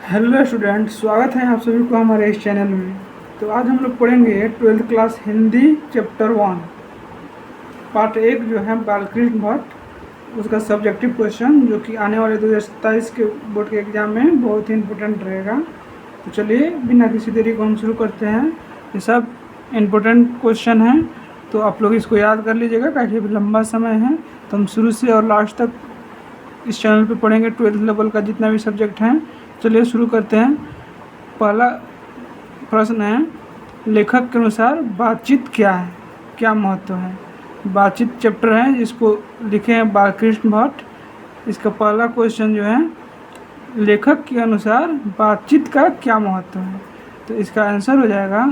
Hello student, स्वागत है आप सभी को हमारे इस चैनल में। तो आज हम लोग पढ़ेंगे 12th class Hindi chapter 1 part 1 जो है बालकृष्ण भट्ट, उसका सब्जेक्टिव क्वेश्चन जो कि आने वाले 2027 के बोर्ड के एग्ज़ाम में बहुत ही इम्पोर्टेंट रहेगा। तो चलिए बिना किसी देरी को हम शुरू करते हैं। ये सब इम्पोर्टेंट क्वेश्चन हैं, तो आप लोग इसको याद कर लीजिएगा, काफ़ी लंबा समय है। तो हम शुरू से और लास्ट तक इस चैनल पे पढ़ेंगे 12th लेवल का जितना भी सब्जेक्ट हैं। चलिए शुरू करते हैं। पहला प्रश्न है, लेखक के अनुसार बातचीत क्या है, क्या महत्व है। बातचीत चैप्टर है, इसको लिखे हैं बालकृष्ण भट्ट। इसका पहला क्वेश्चन जो है, लेखक के अनुसार बातचीत का क्या महत्व है। तो इसका आंसर हो जाएगा,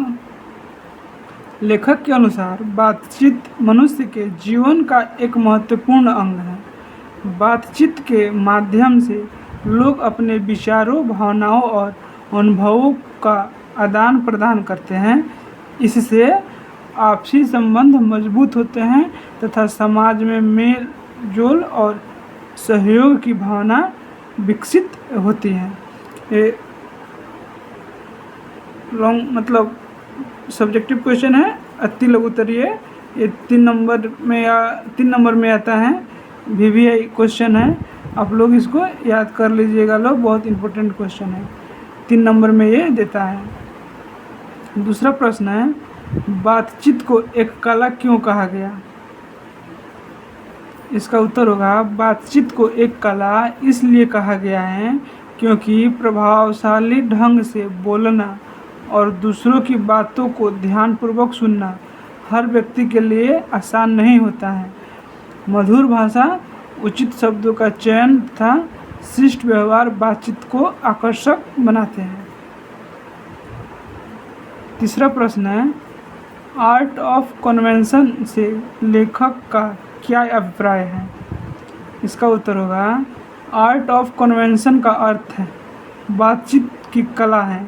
लेखक के अनुसार बातचीत मनुष्य के जीवन का एक महत्वपूर्ण अंग है। बातचीत के माध्यम से लोग अपने विचारों, भावनाओं और अनुभवों का आदान प्रदान करते हैं। इससे आपसी संबंध मजबूत होते हैं तथा समाज में मेल जोल और सहयोग की भावना विकसित होती है। ये लॉन्ग मतलब सब्जेक्टिव क्वेश्चन है, अति लघुत्तरीय। ये 3 नंबर में आता है, VVI क्वेश्चन है। आप लोग इसको याद कर लीजिएगा लोग, बहुत इम्पोर्टेंट क्वेश्चन है, 3 नंबर में ये देता है। दूसरा प्रश्न है, बातचीत को एक कला क्यों कहा गया। इसका उत्तर होगा, बातचीत को एक कला इसलिए कहा गया है क्योंकि प्रभावशाली ढंग से बोलना और दूसरों की बातों को ध्यानपूर्वक सुनना हर व्यक्ति के लिए आसान नहीं होता है। मधुर भाषा, उचित शब्दों का चयन तथा शिष्ट व्यवहार बातचीत को आकर्षक बनाते हैं। तीसरा प्रश्न है, आर्ट ऑफ कन्वेंशन से लेखक का क्या अभिप्राय है। इसका उत्तर होगा, आर्ट ऑफ कन्वेंशन का अर्थ है बातचीत की कला है।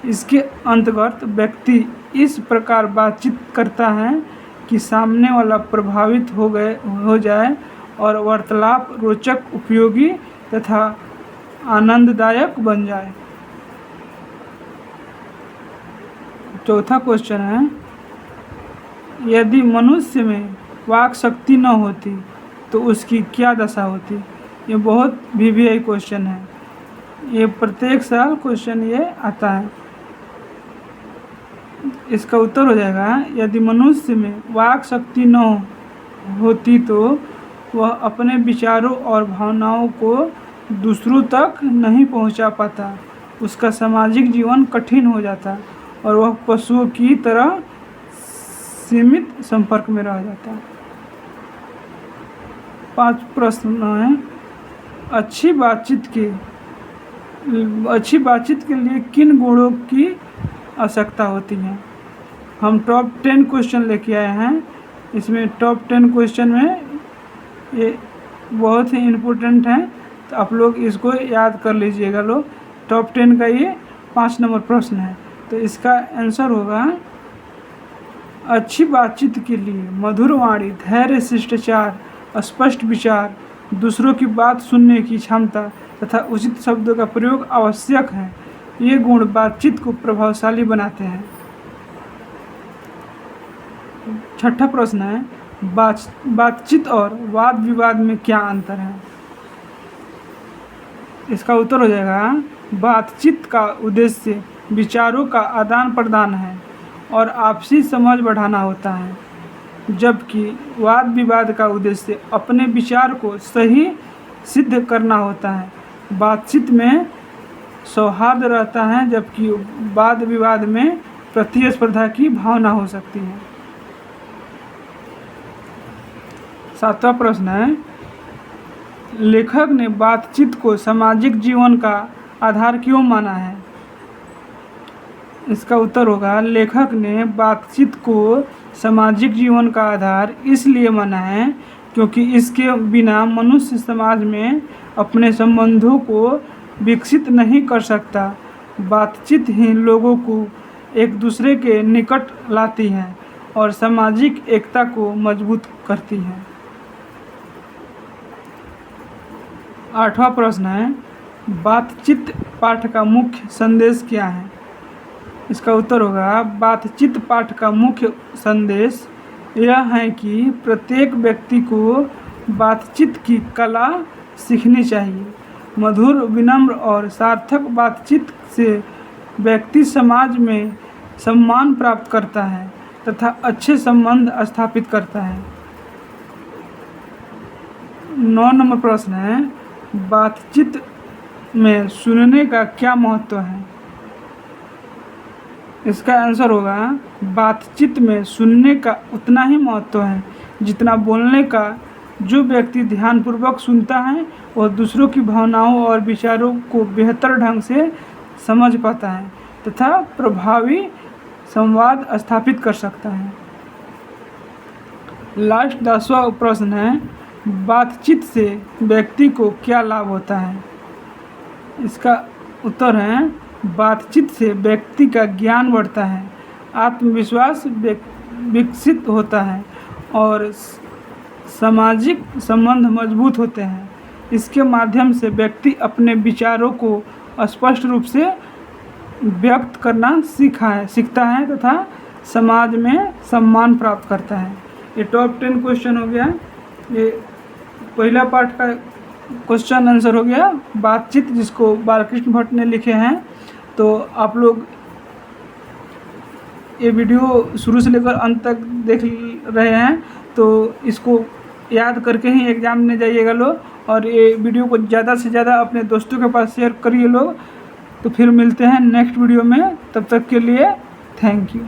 इसके अंतर्गत व्यक्ति इस प्रकार बातचीत करता है कि सामने वाला प्रभावित हो जाए और वार्तालाप रोचक, उपयोगी तथा आनंददायक बन जाए। चौथा क्वेश्चन है, यदि मनुष्य में वाक शक्ति न होती तो उसकी क्या दशा होती। ये बहुत VVI क्वेश्चन है, ये प्रत्येक साल क्वेश्चन ये आता है। इसका उत्तर हो जाएगा, यदि मनुष्य में वाक शक्ति न होती तो वह अपने विचारों और भावनाओं को दूसरों तक नहीं पहुंचा पाता, उसका सामाजिक जीवन कठिन हो जाता और वह पशुओं की तरह सीमित संपर्क में रह जाता। 5 प्रश्न है, अच्छी बातचीत के लिए किन गुणों की आवश्यकता होती है। हम टॉप 10 क्वेश्चन लेके आए हैं। इसमें टॉप 10 क्वेश्चन में ये बहुत ही इम्पोर्टेंट है, तो आप लोग इसको याद कर लीजिएगा लोग। टॉप 10 का ये 5 नंबर प्रश्न है। तो इसका आंसर होगा, अच्छी बातचीत के लिए मधुर वाणी, धैर्य, शिष्टाचार, स्पष्ट विचार, दूसरों की बात सुनने की क्षमता तथा उचित शब्दों का प्रयोग आवश्यक है। ये गुण बातचीत को प्रभावशाली बनाते हैं। छठा प्रश्न है, बातचीत और वाद विवाद में क्या अंतर है। इसका उत्तर हो जाएगा, बातचीत का उद्देश्य विचारों का आदान प्रदान है और आपसी समझ बढ़ाना होता है, जबकि वाद विवाद का उद्देश्य अपने विचार को सही सिद्ध करना होता है। बातचीत में सौहार्द रहता है, जबकि वाद विवाद में प्रतिस्पर्धा की भावना हो सकती है। 7वां प्रश्न है, लेखक ने बातचीत को सामाजिक जीवन का आधार क्यों माना है। इसका उत्तर होगा, लेखक ने बातचीत को सामाजिक जीवन का आधार इसलिए माना है क्योंकि इसके बिना मनुष्य समाज में अपने संबंधों को विकसित नहीं कर सकता। बातचीत ही लोगों को एक दूसरे के निकट लाती है और सामाजिक एकता को मजबूत करती है। 8वां प्रश्न है, बातचीत पाठ का मुख्य संदेश क्या है? इसका उत्तर होगा बातचीत पाठ का मुख्य संदेश यह है कि प्रत्येक व्यक्ति को बातचीत की कला सीखनी चाहिए। मधुर, विनम्र और सार्थक बातचीत से व्यक्ति समाज में सम्मान प्राप्त करता है तथा अच्छे संबंध स्थापित करता है। 9 नंबर प्रश्न है, बातचीत में सुनने का क्या महत्व है? इसका आंसर होगा बातचीत में सुनने का उतना ही महत्व है जितना बोलने का। जो व्यक्ति ध्यानपूर्वक सुनता है वह दूसरों की भावनाओं और विचारों को बेहतर ढंग से समझ पाता है तथा प्रभावी संवाद स्थापित कर सकता है। लास्ट 10वां प्रश्न है, बातचीत से व्यक्ति को क्या लाभ होता है? इसका उत्तर है बातचीत से व्यक्ति का ज्ञान बढ़ता है, आत्मविश्वास विकसित होता है और सामाजिक संबंध मजबूत होते हैं। इसके माध्यम से व्यक्ति अपने विचारों को स्पष्ट रूप से व्यक्त करना सीखता है तथा समाज में सम्मान प्राप्त करता है। ये टॉप 10 क्वेश्चन हो गया। ये पहला पार्ट का क्वेश्चन आंसर हो गया बातचीत, जिसको बालकृष्ण भट्ट ने लिखे हैं। तो आप लोग ये वीडियो शुरू से लेकर अंत तक देख रहे हैं, तो इसको याद करके ही एग्ज़ाम में जाइएगा लोग, और ये वीडियो को ज़्यादा से ज़्यादा अपने दोस्तों के पास शेयर करिए लोग। तो फिर मिलते हैं नेक्स्ट वीडियो में, तब तक के लिए थैंक यू।